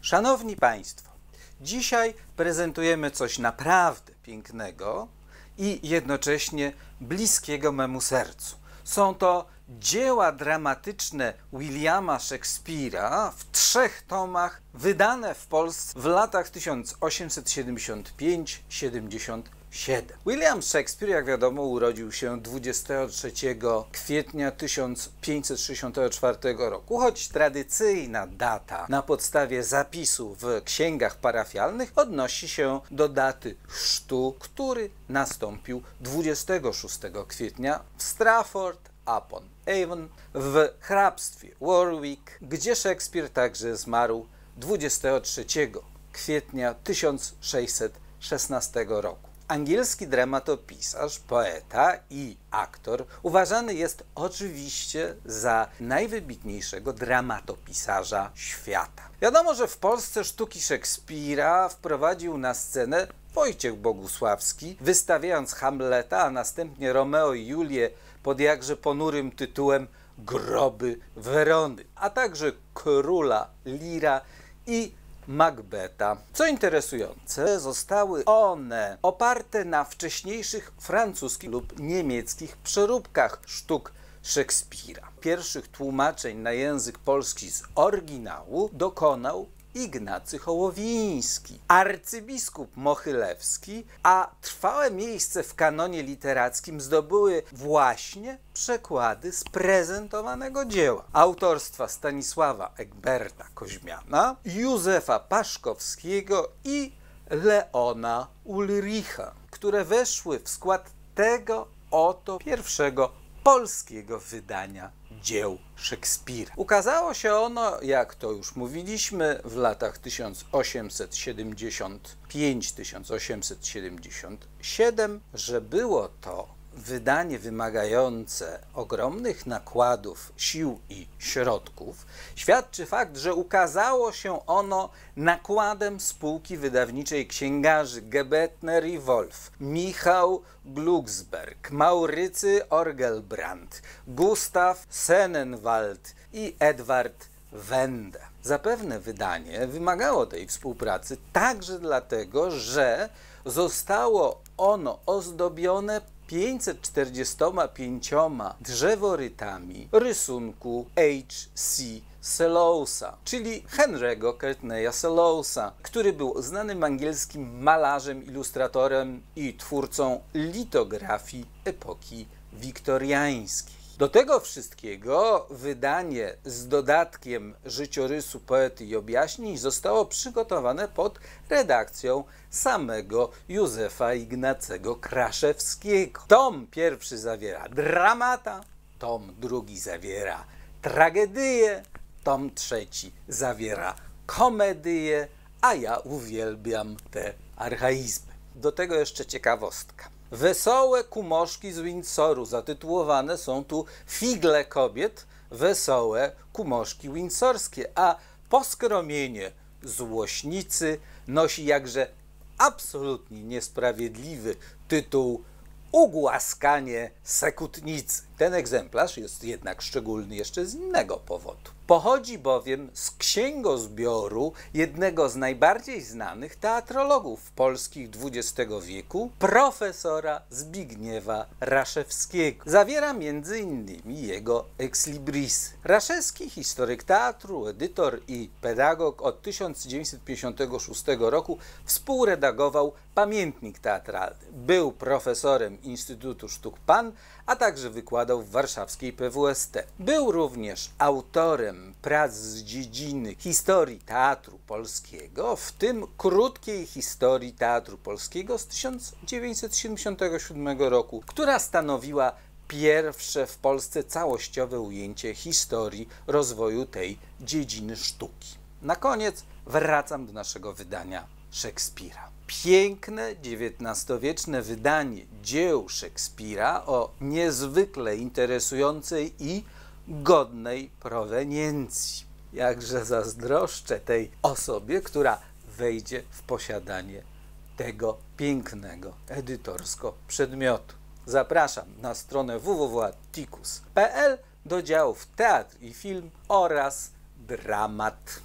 Szanowni Państwo, dzisiaj prezentujemy coś naprawdę pięknego i jednocześnie bliskiego memu sercu. Są to dzieła dramatyczne Williama Shakespeare'a w 3 tomach, wydane w Polsce w latach 1875-77. William Shakespeare, jak wiadomo, urodził się 23 kwietnia 1564 roku, choć tradycyjna data na podstawie zapisu w księgach parafialnych odnosi się do daty chrztu, który nastąpił 26 kwietnia w Stratford-upon-Avon w hrabstwie Warwick, gdzie Shakespeare także zmarł 23 kwietnia 1616 roku. Angielski dramatopisarz, poeta i aktor uważany jest oczywiście za najwybitniejszego dramatopisarza świata. Wiadomo, że w Polsce sztuki Szekspira wprowadził na scenę Wojciech Bogusławski, wystawiając Hamleta, a następnie Romeo i Julię pod jakże ponurym tytułem Groby Werony, a także Króla Lira i Macbeta. Co interesujące, zostały one oparte na wcześniejszych francuskich lub niemieckich przeróbkach sztuk Szekspira. Pierwszych tłumaczeń na język polski z oryginału dokonał Ignacy Hołowiński, arcybiskup mochylewski, a trwałe miejsce w kanonie literackim zdobyły właśnie przekłady z prezentowanego dzieła autorstwa Stanisława Egberta Koźmiana, Józefa Paszkowskiego i Leona Ulricha, które weszły w skład tego oto pierwszego polskiego wydania dzieł Szekspira. Ukazało się ono, jak to już mówiliśmy, w latach 1875-1877, że było to wydanie wymagające ogromnych nakładów sił i środków, świadczy fakt, że ukazało się ono nakładem spółki wydawniczej księgarzy Gebethner i Wolf, Michał Glucksberg, Maurycy Orgelbrand, Gustav Sennenwald i Edward Wende. Zapewne wydanie wymagało tej współpracy także dlatego, że zostało ono ozdobione 545 drzeworytami rysunku H.C. Sellowsa, czyli Henry'ego Courtneya Sellowsa, który był znanym angielskim malarzem, ilustratorem i twórcą litografii epoki wiktoriańskiej. Do tego wszystkiego wydanie z dodatkiem życiorysu poety i objaśnień zostało przygotowane pod redakcją samego Józefa Ignacego Kraszewskiego. Tom pierwszy zawiera dramata, tom drugi zawiera tragedię, tom trzeci zawiera komedię, a ja uwielbiam te archaizmy. Do tego jeszcze ciekawostka. Wesołe kumoszki z Windsoru, zatytułowane są tu Figle kobiet, wesołe kumoszki windsorskie, a poskromienie złośnicy nosi jakże absolutnie niesprawiedliwy tytuł Ugłaskanie sekutnicy. Ten egzemplarz jest jednak szczególny jeszcze z innego powodu. Pochodzi bowiem z księgozbioru jednego z najbardziej znanych teatrologów polskich XX wieku, profesora Zbigniewa Raszewskiego. Zawiera m.in. jego exlibrisy. Raszewski, historyk teatru, edytor i pedagog, od 1956 roku współredagował Pamiętnik Teatralny. Był profesorem Instytutu Sztuk Pan, a także wykładał w warszawskiej PWST. Był również autorem prac z dziedziny historii teatru polskiego, w tym krótkiej historii teatru polskiego z 1977 roku, która stanowiła pierwsze w Polsce całościowe ujęcie historii rozwoju tej dziedziny sztuki. Na koniec wracam do naszego wydania Szekspira. Piękne XIX-wieczne wydanie dzieł Szekspira o niezwykle interesującej i godnej proweniencji. Jakże zazdroszczę tej osobie, która wejdzie w posiadanie tego pięknego edytorsko przedmiotu. Zapraszam na stronę www.atticus.pl do działów teatr i film oraz dramat.